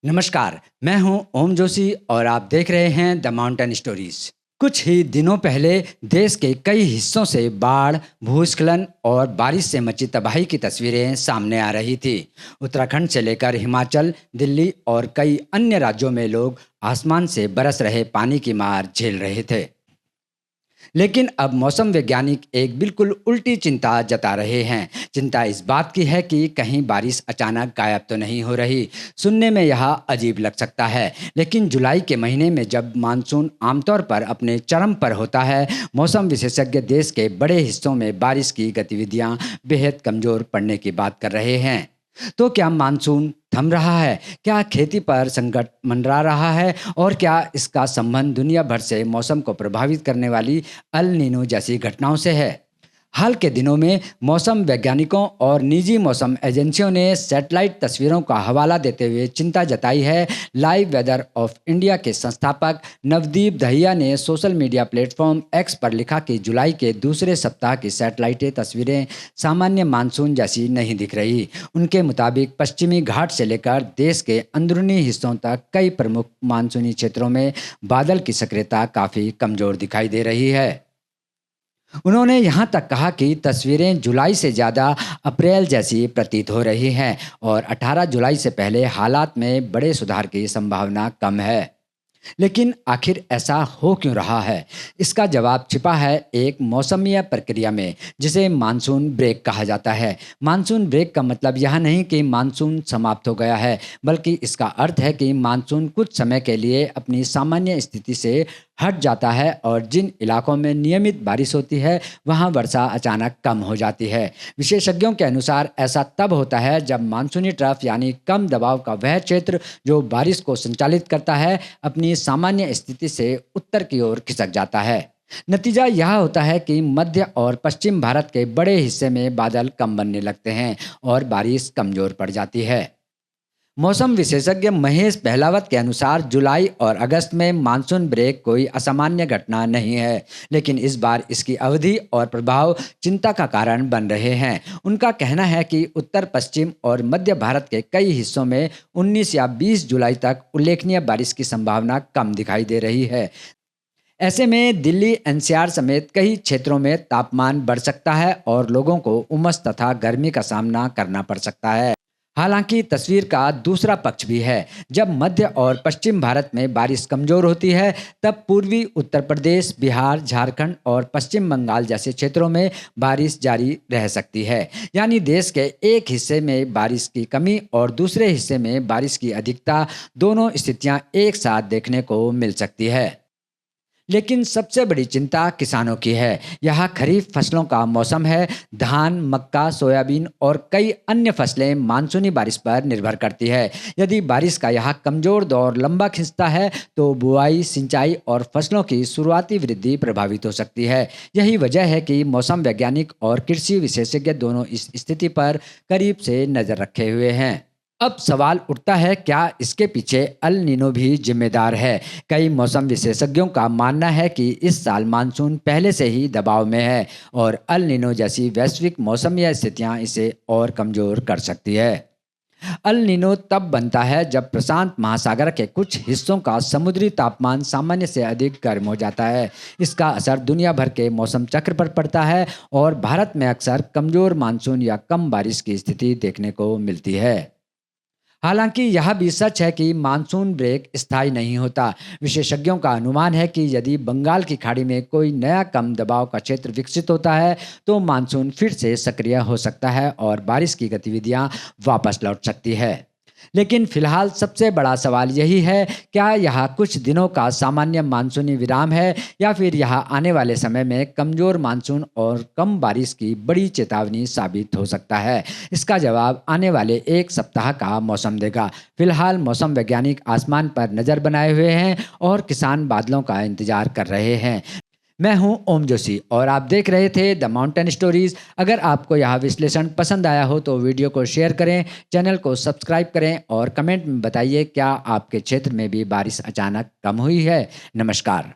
नमस्कार, मैं हूं ओम जोशी और आप देख रहे हैं द माउंटेन स्टोरीज। कुछ ही दिनों पहले देश के कई हिस्सों से बाढ़, भूस्खलन और बारिश से मची तबाही की तस्वीरें सामने आ रही थी। उत्तराखंड से लेकर हिमाचल, दिल्ली और कई अन्य राज्यों में लोग आसमान से बरस रहे पानी की मार झेल रहे थे। लेकिन अब मौसम वैज्ञानिक एक बिल्कुल उल्टी चिंता जता रहे हैं। चिंता इस बात की है कि कहीं बारिश अचानक गायब तो नहीं हो रही। सुनने में यह अजीब लग सकता है, लेकिन जुलाई के महीने में जब मानसून आमतौर पर अपने चरम पर होता है, मौसम विशेषज्ञ देश के बड़े हिस्सों में बारिश की गतिविधियां बेहद कमजोर पड़ने की बात कर रहे हैं। तो क्या मानसून थम रहा है? क्या खेती पर संकट मंडरा रहा है? और क्या इसका संबंध दुनिया भर से मौसम को प्रभावित करने वाली अल नीनो जैसी घटनाओं से है? हाल के दिनों में मौसम वैज्ञानिकों और निजी मौसम एजेंसियों ने सैटेलाइट तस्वीरों का हवाला देते हुए चिंता जताई है। लाइव वेदर ऑफ इंडिया के संस्थापक नवदीप दहिया ने सोशल मीडिया प्लेटफॉर्म एक्स पर लिखा कि जुलाई के दूसरे सप्ताह की सैटेलाइट तस्वीरें सामान्य मानसून जैसी नहीं दिख रही। उनके मुताबिक पश्चिमी घाट से लेकर देश के अंदरूनी हिस्सों तक कई प्रमुख मानसूनी क्षेत्रों में बादल की सक्रियता काफ़ी कमज़ोर दिखाई दे रही है। उन्होंने यहाँ तक कहा कि तस्वीरें जुलाई से ज़्यादा अप्रैल जैसी प्रतीत हो रही हैं और 18 जुलाई से पहले हालात में बड़े सुधार की संभावना कम है। लेकिन आखिर ऐसा हो क्यों रहा है? इसका जवाब छिपा है एक मौसमीय प्रक्रिया में, जिसे मानसून ब्रेक कहा जाता है। मानसून ब्रेक का मतलब यह नहीं कि मानसून समाप्त हो गया है, बल्कि इसका अर्थ है कि मानसून कुछ समय के लिए अपनी सामान्य स्थिति से हट जाता है और जिन इलाकों में नियमित बारिश होती है, वहां वर्षा अचानक कम हो जाती है। विशेषज्ञों के अनुसार ऐसा तब होता है जब मानसूनी ट्रफ यानी कम दबाव का वह क्षेत्र जो बारिश को संचालित करता है, अपनी सामान्य स्थिति से उत्तर की ओर खिसक जाता है। नतीजा यह होता है कि मध्य और पश्चिम भारत के बड़े हिस्से में बादल कम बनने लगते हैं और बारिश कमजोर पड़ जाती है। मौसम विशेषज्ञ महेश पहलावत के अनुसार जुलाई और अगस्त में मानसून ब्रेक कोई असामान्य घटना नहीं है, लेकिन इस बार इसकी अवधि और प्रभाव चिंता का कारण बन रहे हैं। उनका कहना है कि उत्तर पश्चिम और मध्य भारत के कई हिस्सों में 19 या 20 जुलाई तक उल्लेखनीय बारिश की संभावना कम दिखाई दे रही है। ऐसे में दिल्ली एनसीआर समेत कई क्षेत्रों में तापमान बढ़ सकता है और लोगों को उमस तथा गर्मी का सामना करना पड़ सकता है। हालांकि तस्वीर का दूसरा पक्ष भी है। जब मध्य और पश्चिम भारत में बारिश कमजोर होती है, तब पूर्वी उत्तर प्रदेश, बिहार, झारखंड और पश्चिम बंगाल जैसे क्षेत्रों में बारिश जारी रह सकती है। यानी देश के एक हिस्से में बारिश की कमी और दूसरे हिस्से में बारिश की अधिकता, दोनों स्थितियां एक साथ देखने को मिल सकती है। लेकिन सबसे बड़ी चिंता किसानों की है। यह खरीफ फसलों का मौसम है। धान, मक्का, सोयाबीन और कई अन्य फसलें मानसूनी बारिश पर निर्भर करती है। यदि बारिश का यह कमजोर दौर लंबा खिंचता है, तो बुआई, सिंचाई और फसलों की शुरुआती वृद्धि प्रभावित हो सकती है। यही वजह है कि मौसम वैज्ञानिक और कृषि विशेषज्ञ दोनों इस स्थिति पर करीब से नजर रखे हुए हैं। अब सवाल उठता है, क्या इसके पीछे अल नीनो भी जिम्मेदार है? कई मौसम विशेषज्ञों का मानना है कि इस साल मानसून पहले से ही दबाव में है और अल नीनो जैसी वैश्विक मौसमी स्थितियां इसे और कमजोर कर सकती है। अल नीनो तब बनता है जब प्रशांत महासागर के कुछ हिस्सों का समुद्री तापमान सामान्य से अधिक गर्म हो जाता है। इसका असर दुनिया भर के मौसम चक्र पर पड़ता है और भारत में अक्सर कमजोर मानसून या कम बारिश की स्थिति देखने को मिलती है। हालांकि यह भी सच है कि मानसून ब्रेक स्थायी नहीं होता। विशेषज्ञों का अनुमान है कि यदि बंगाल की खाड़ी में कोई नया कम दबाव का क्षेत्र विकसित होता है, तो मानसून फिर से सक्रिय हो सकता है और बारिश की गतिविधियां वापस लौट सकती है। लेकिन फिलहाल सबसे बड़ा सवाल यही है, क्या यह कुछ दिनों का सामान्य मानसूनी विराम है या फिर यह आने वाले समय में कमजोर मानसून और कम बारिश की बड़ी चेतावनी साबित हो सकता है? इसका जवाब आने वाले एक सप्ताह का मौसम देगा। फिलहाल मौसम वैज्ञानिक आसमान पर नजर बनाए हुए हैं और किसान बादलों का इंतजार कर रहे हैं। मैं हूं ओम जोशी और आप देख रहे थे द माउंटेन स्टोरीज। अगर आपको यह विश्लेषण पसंद आया हो तो वीडियो को शेयर करें, चैनल को सब्सक्राइब करें और कमेंट में बताइए क्या आपके क्षेत्र में भी बारिश अचानक कम हुई है। नमस्कार।